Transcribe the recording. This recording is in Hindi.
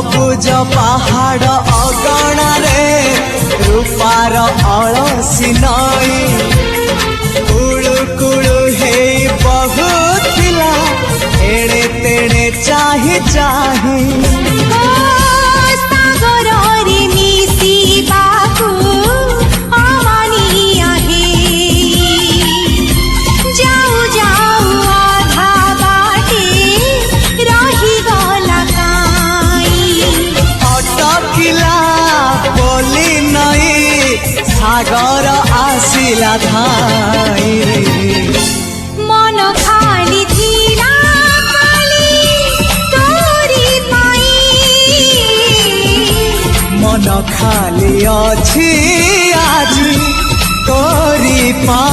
सबुज पहाड़ अगणारे रूपार अलसी नई कुळु कुळु हे बहुथिला एड़े तेड़े चाही चाही सागर आसिला धाई मन खाली थिला खाली तोरी पाई मन खाली अछि आज तोरी पाई।